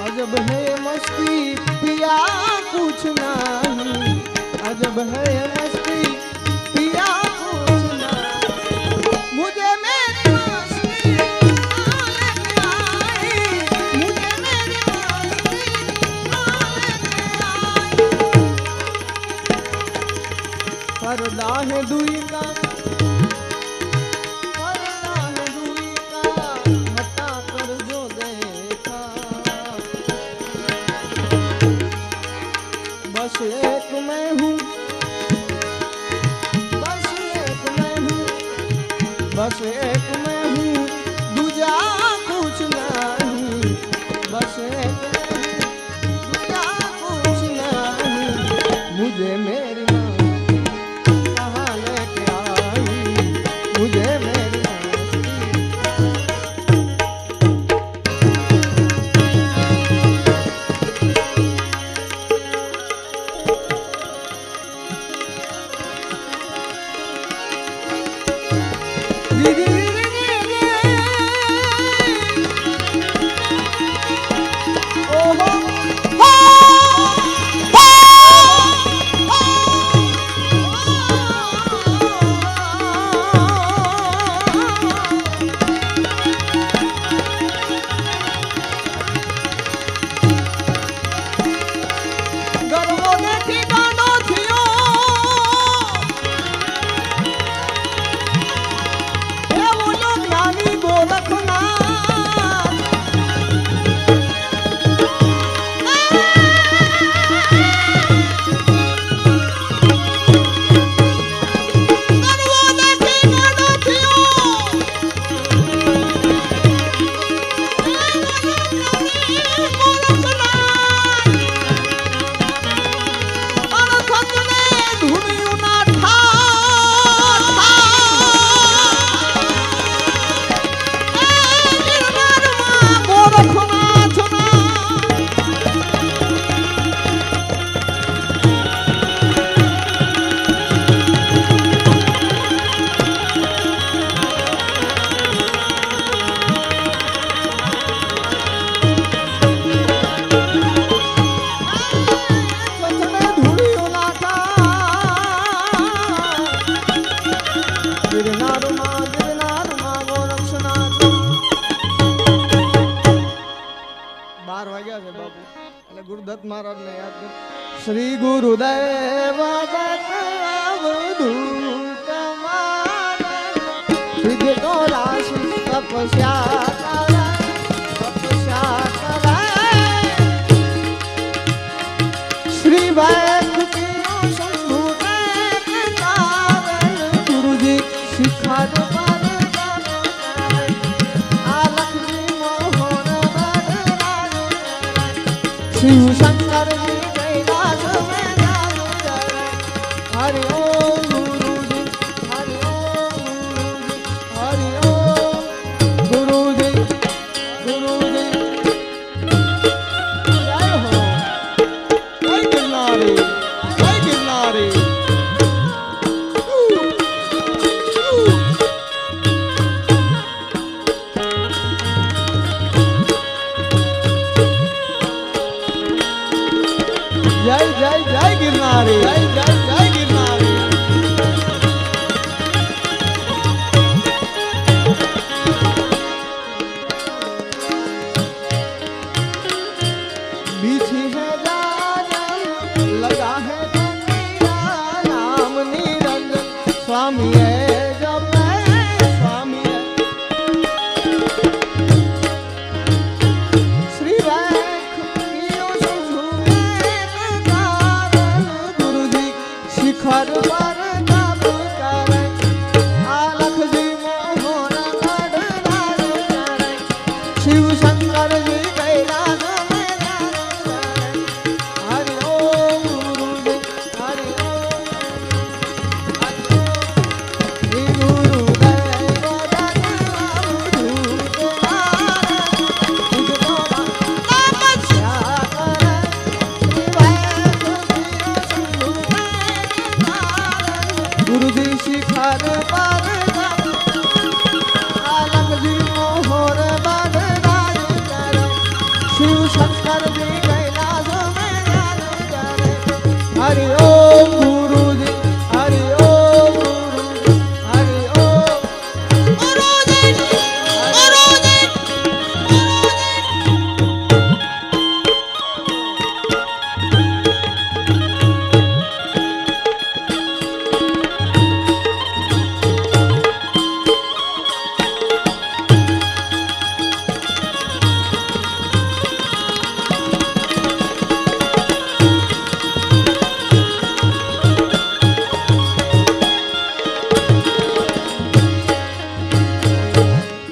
अजब है ये मस्ती पिया कुछ नहीं, अजब है ये मस्ती पिया कुछ नहीं। मुझे मेरी मस्ती लेके आई, मुझे मेरी मस्ती लेके आई। पर्दा है दुई का, पर्दा है दुई का, हटा कर जो देखा। बस एक मैं हूँ, बस एक मैं हूँ, बस एक मैं हूँ, दूजा कुछ नहीं। बस एक मैं हूँ, दूजा कुछ नहीं। मुझे मेरी माँ कहाँ लेके आई, मुझे मेरी गुरुदत्त महाराज ने याद कर। श्री गुरुदेव दत्त अवधूत महाराज सिद्ध तो राशि तपस्या करे, तपस्या करे। श्री वैकुंठ शंभु के कारण गुरु जी शिखा शिव शंकर जी कैलाश में जादू करे। हरि ओम गुरु जी, हरि ओम गुरु जी, हरि ओम गुरु जी, गुरु जी। जय हो, जय गिरनारी, जय गिरनारी। जय जय जय गिरनारी, जय जय जय गिरनारी। बीछी है जान लगा है दुनिया, नाम निरंजन स्वामी है जब मैं स्वामी है। श्री शिव शंकर जी कैलाश में जाने करे। हरि ओम गुरु जी, हरि ओम गुरु जी, हरि ओम गुरु जी, गुरु जी।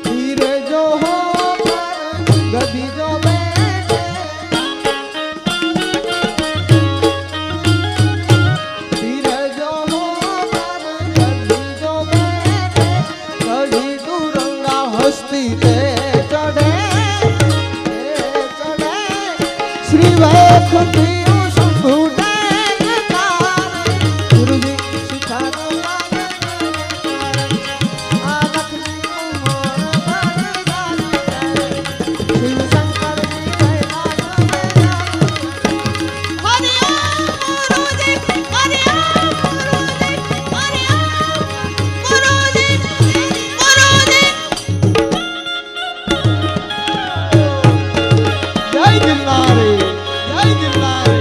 धीरे जो हो गदी जो बैठे, धीरे जो हो गदी जो बैठे, कभी दुरंगा हस्ती ते चढ़े, चढ़े श्री वैकुंठ शंभु गुरु जी सिखारो जय गिरनारी, जय गिरनारी।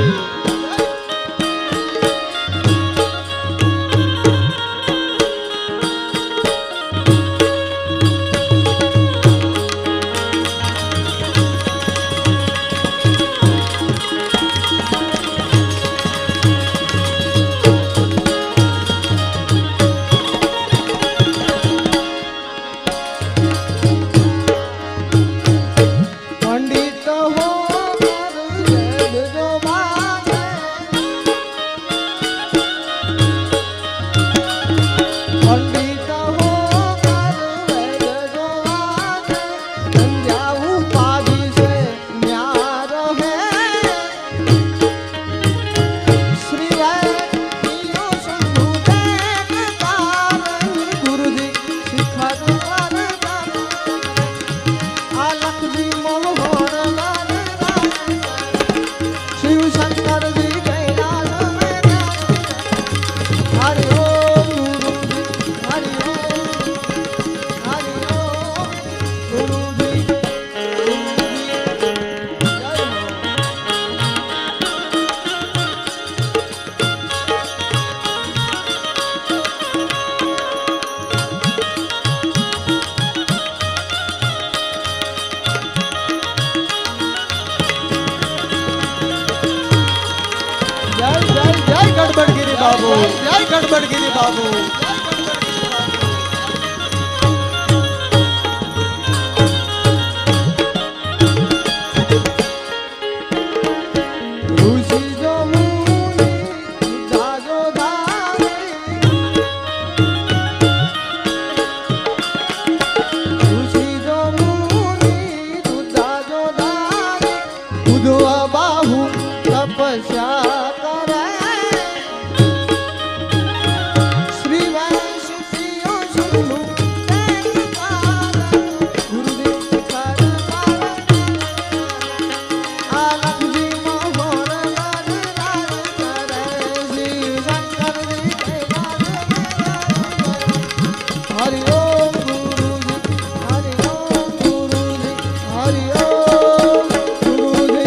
पंडित हो वेद जो माने, पंडित हो वेद जो माने, संध्या उपाधि से न्यार है। श्री वैकुंठ शंभु गुरु जी शिखर वरदान, आलख जी मनोहर वरदान, शिव शंकर जी कैलाश में जाने। हरि ओम गुरु जी, हरि ओम, हरि ओम गुरु जी, गुरु जी। जय हो। जय जय जय गड़बड़गिरी बाबू, जय गड़बड़गिरी बाबू। ऋषि जो मुनि सुधा जो धारे, ऋषि जो मुनि सुधा जो धारे, बुधवा बाहु तपस्या करे। श्री वैकुंठ शंभु गुरु जी शिखर आलख जी मोहर वरदान करे। शिव शंकर जी कैलाश में जाने। हरि ओम गुरु जी, हरि ओम गुरु जी, हरि ओम गुरु जी।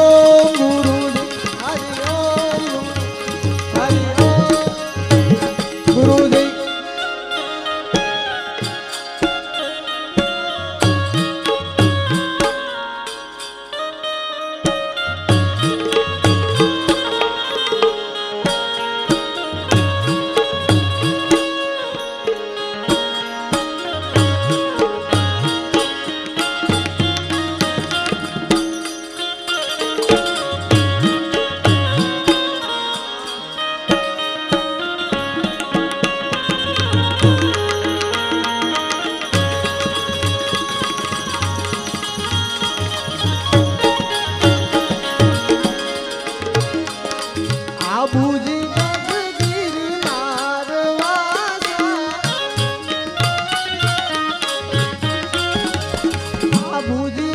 ओम गुरुजी हरि ओम गुरुजी आबूजी गिरनार वासा आबूजी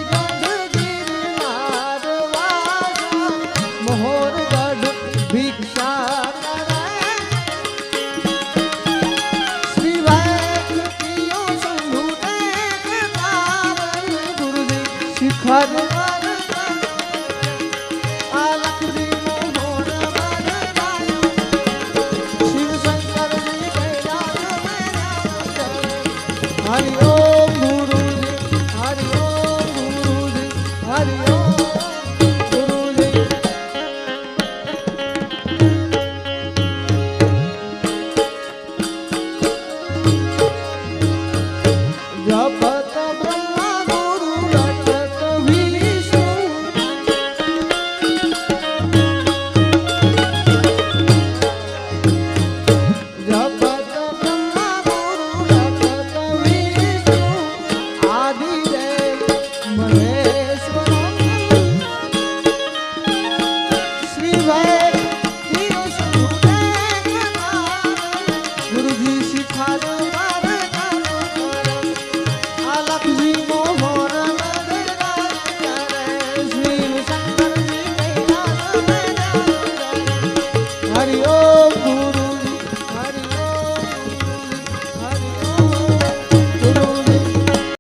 गिरनार वासा मोहरगढ़ भिक्षा करे श्री वैष्णव शंभु देव कारण गुरुजी शिखर